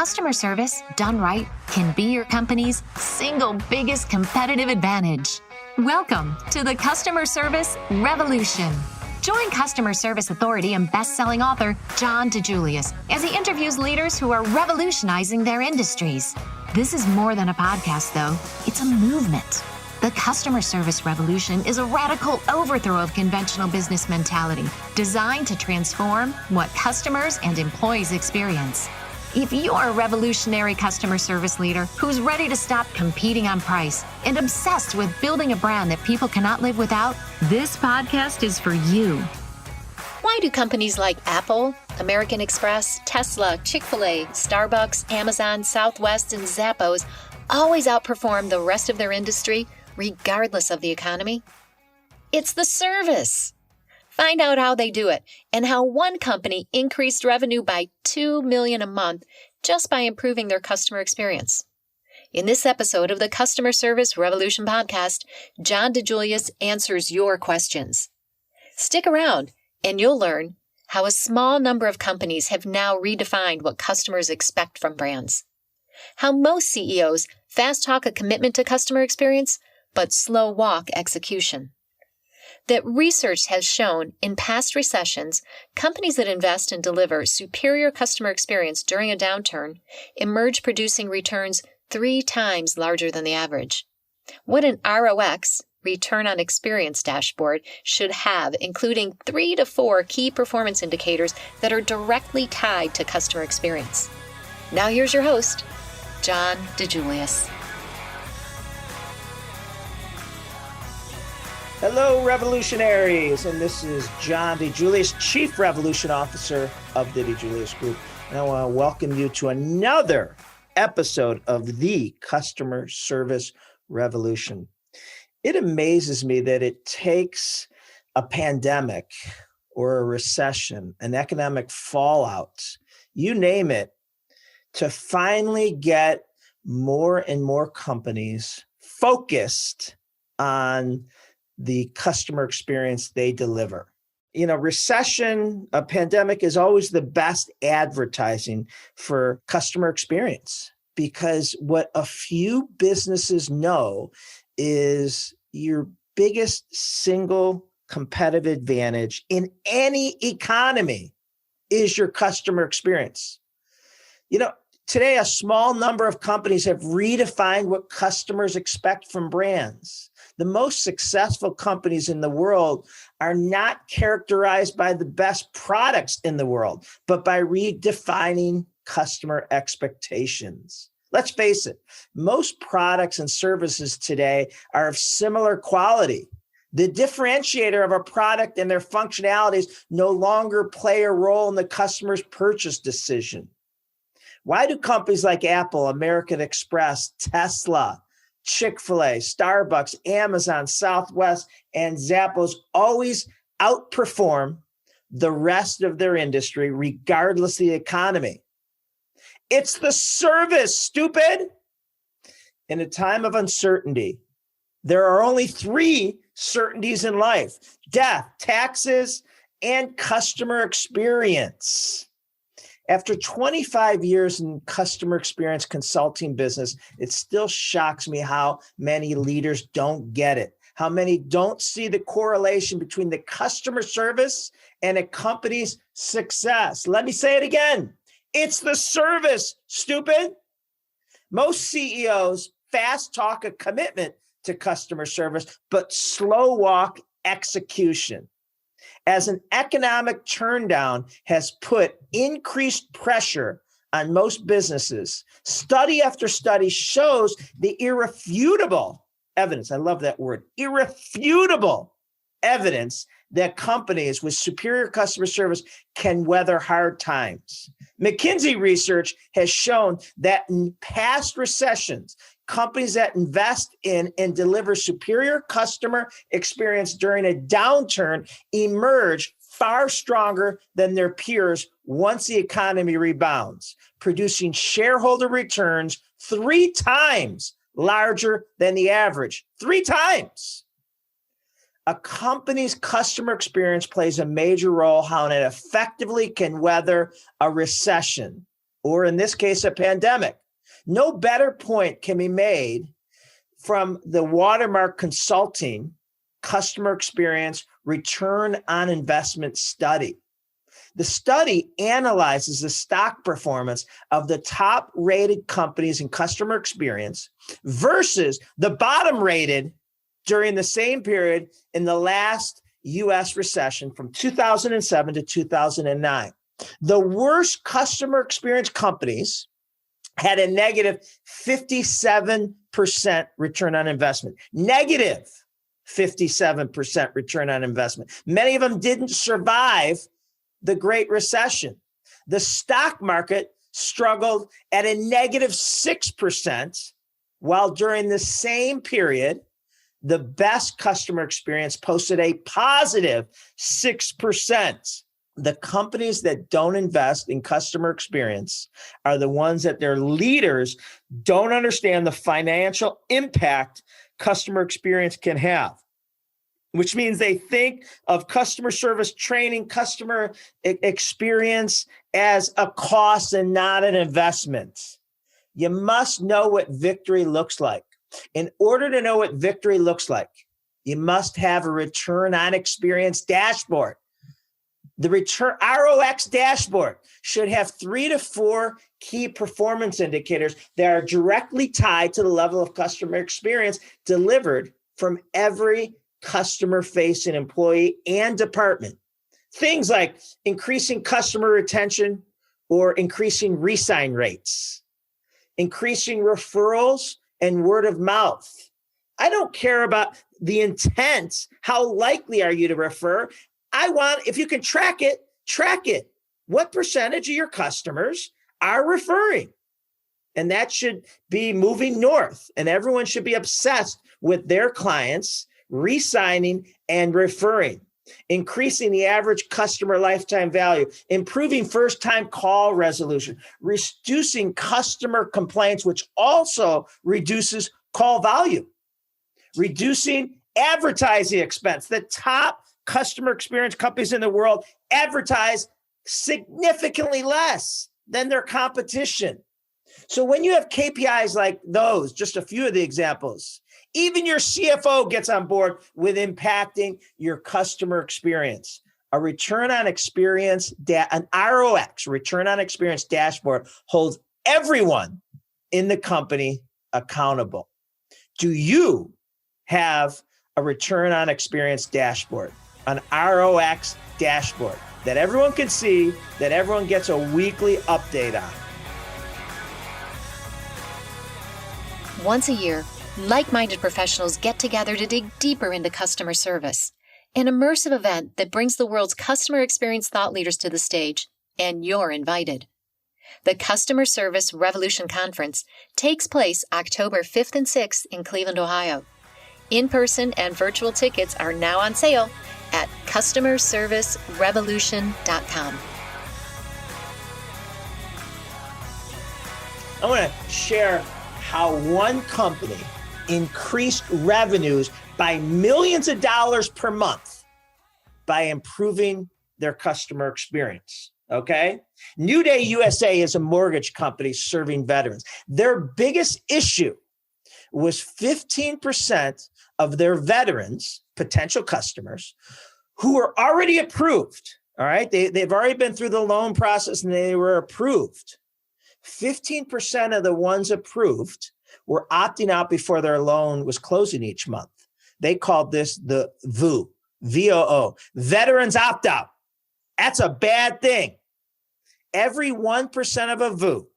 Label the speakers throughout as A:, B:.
A: Customer service, done right, can be your company's single biggest competitive advantage. Welcome to the Customer Service Revolution. Join customer service authority and best-selling author John DeJulius as he interviews leaders who are revolutionizing their industries. This is more than a podcast, though. It's a movement. The Customer Service Revolution is a radical overthrow of conventional business mentality designed to transform what customers and employees experience. If you're a revolutionary customer service leader who's ready to stop competing on price and obsessed with building a brand that people cannot live without, this podcast is for you. Why do companies like Apple, American Express, Tesla, Chick-fil-A, Starbucks, Amazon, Southwest, and Zappos always outperform the rest of their industry, regardless of the economy? It's the service. Find out how they do it and how one company increased revenue by $2 million a month just by improving their customer experience. In this episode of the Customer Service Revolution podcast, John DeJulius answers your questions. Stick around and you'll learn how a small number of companies have now redefined what customers expect from brands. How most CEOs fast talk a commitment to customer experience, but slow walk execution. That research has shown in past recessions, companies that invest and deliver superior customer experience during a downturn emerge producing returns 3 times larger than the average. What an ROX, return on experience dashboard, should have, including 3 to 4 key performance indicators that are directly tied to customer experience. Now here's your host, John DeJulius.
B: Hello, revolutionaries, and this is John DeJulius, Chief Revolution Officer of the DeJulius Group, and I want to welcome you to another episode of the Customer Service Revolution. It amazes me that it takes a pandemic or a recession, an economic fallout, you name it, to finally get more and more companies focused on the customer experience they deliver. You know, recession, a pandemic is always the best advertising for customer experience, because what a few businesses know is your biggest single competitive advantage in any economy is your customer experience. You know, today, a small number of companies have redefined what customers expect from brands. The most successful companies in the world are not characterized by the best products in the world, but by redefining customer expectations. Let's face it, most products and services today are of similar quality. The differentiator of a product and their functionalities no longer play a role in the customer's purchase decision. Why do companies like Apple, American Express, Tesla, Chick-fil-A, Starbucks, Amazon, Southwest, and Zappos always outperform the rest of their industry, regardless of the economy? It's the service, stupid. In a time of uncertainty, there are only 3 certainties in life: death, taxes, and customer experience. After 25 years in customer experience consulting business, it still shocks me how many leaders don't get it, how many don't see the correlation between the customer service and a company's success. Let me say it again. It's the service, stupid. Most CEOs fast talk a commitment to customer service, but slow walk execution. As an economic turndown has put increased pressure on most businesses, study after study shows the irrefutable evidence. I love that word, irrefutable evidence that companies with superior customer service can weather hard times. McKinsey research has shown that in past recessions, companies that invest in and deliver superior customer experience during a downturn emerge far stronger than their peers once the economy rebounds, producing shareholder returns 3 times larger than the average. 3 times. A company's customer experience plays a major role how it effectively can weather a recession. or in this case, a pandemic. No better point can be made from the Watermark Consulting customer experience return on investment study. The study analyzes the stock performance of the top rated companies in customer experience versus the bottom rated during the same period in the last US recession from 2007 to 2009. The worst customer experience companies had a negative 57% return on investment. Negative 57% return on investment. Many of them didn't survive the Great Recession. The stock market struggled at a negative 6%, while during the same period, the best customer experience posted a positive 6%. The companies that don't invest in customer experience are the ones that their leaders don't understand the financial impact customer experience can have, which means they think of customer service training, customer experience as a cost and not an investment. You must know what victory looks like. In order to know what victory looks like, you must have a return on experience dashboard. The return ROX dashboard should have 3 to 4 key performance indicators that are directly tied to the level of customer experience delivered from every customer-facing employee and department. Things like increasing customer retention or increasing re-sign rates, increasing referrals and word of mouth. I don't care about the intent. How likely are you to refer? I want, if you can track it, track it. What percentage of your customers are referring? And that should be moving north. And everyone should be obsessed with their clients re-signing and referring, increasing the average customer lifetime value, improving first-time call resolution, reducing customer complaints, which also reduces call volume, reducing advertising expense. The top customer experience companies in the world advertise significantly less than their competition. So when you have KPIs like those, just a few of the examples, even your CFO gets on board with impacting your customer experience. A return on experience, an ROX, return on experience dashboard, holds everyone in the company accountable. Do you have a return on experience dashboard, an ROX dashboard that everyone can see, that everyone gets a weekly update on?
A: Once a year, like-minded professionals get together to dig deeper into customer service, an immersive event that brings the world's customer experience thought leaders to the stage, and you're invited. The Customer Service Revolution Conference takes place October 5th and 6th in Cleveland, Ohio. In-person and virtual tickets are now on sale at customerservicerevolution.com.
B: I want to share how one company increased revenues by millions of dollars per month by improving their customer experience. Okay. New Day USA is a mortgage company serving veterans. Their biggest issue was 15% of their veterans, potential customers, who were already approved. All right. They've already been through the loan process and they were approved. 15% of the ones approved were opting out before their loan was closing each month. They called this the VOO, VOO, Veterans Opt Out. That's a bad thing. Every 1% of a VOO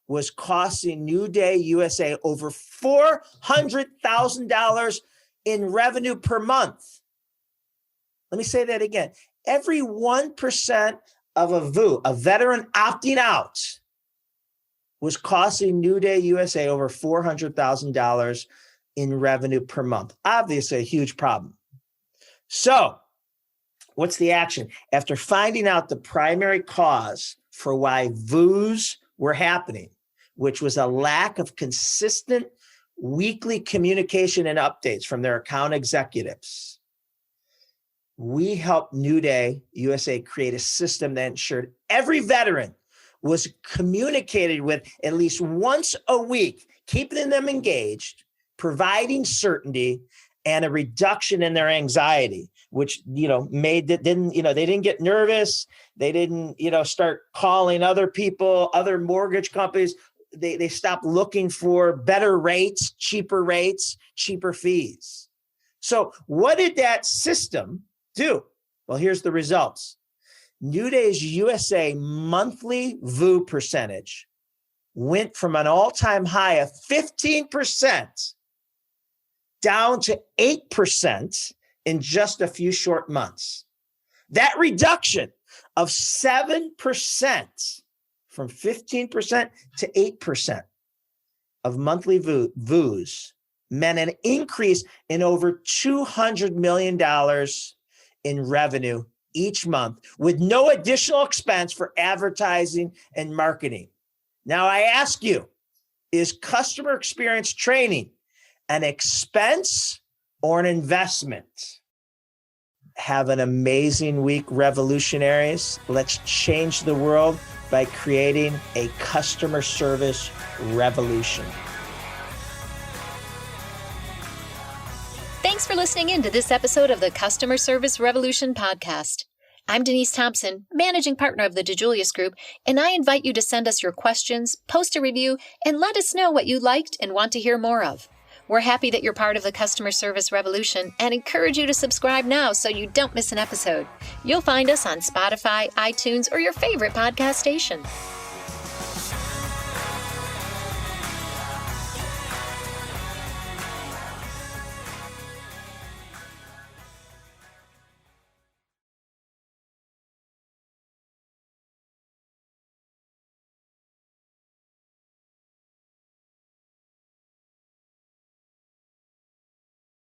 B: was costing New Day USA over $400,000 in revenue per month. Let me say that again. Every 1% of a VOO, a veteran opting out, was costing New Day USA over $400,000 in revenue per month. Obviously, a huge problem. So, what's the action? After finding out the primary cause for why VOOs were happening, which was a lack of consistent weekly communication and updates from their account executives, we helped New Day USA create a system that ensured every veteran was communicated with at least once a week, keeping them engaged, providing certainty, and a reduction in their anxiety, which, made that they didn't get nervous. They didn't, start calling other people, other mortgage companies. They stopped looking for better rates, cheaper fees. So what did that system do? Well, here's the results. NewDay's USA monthly VU percentage went from an all-time high of 15% down to 8% in just a few short months. That reduction of 7% from 15% to 8% of monthly VUs meant an increase in over $200 million in revenue each month with no additional expense for advertising and marketing. Now, I ask you, is customer experience training an expense or an investment? Have an amazing week, revolutionaries. Let's change the world by creating a customer service revolution.
A: Thanks for listening in to this episode of the Customer Service Revolution podcast. I'm Denise Thompson, managing partner of the DeJulius Group, and I invite you to send us your questions, post a review, and let us know what you liked and want to hear more of. We're happy that you're part of the Customer Service Revolution and encourage you to subscribe now so you don't miss an episode. You'll find us on Spotify, iTunes, or your favorite podcast station.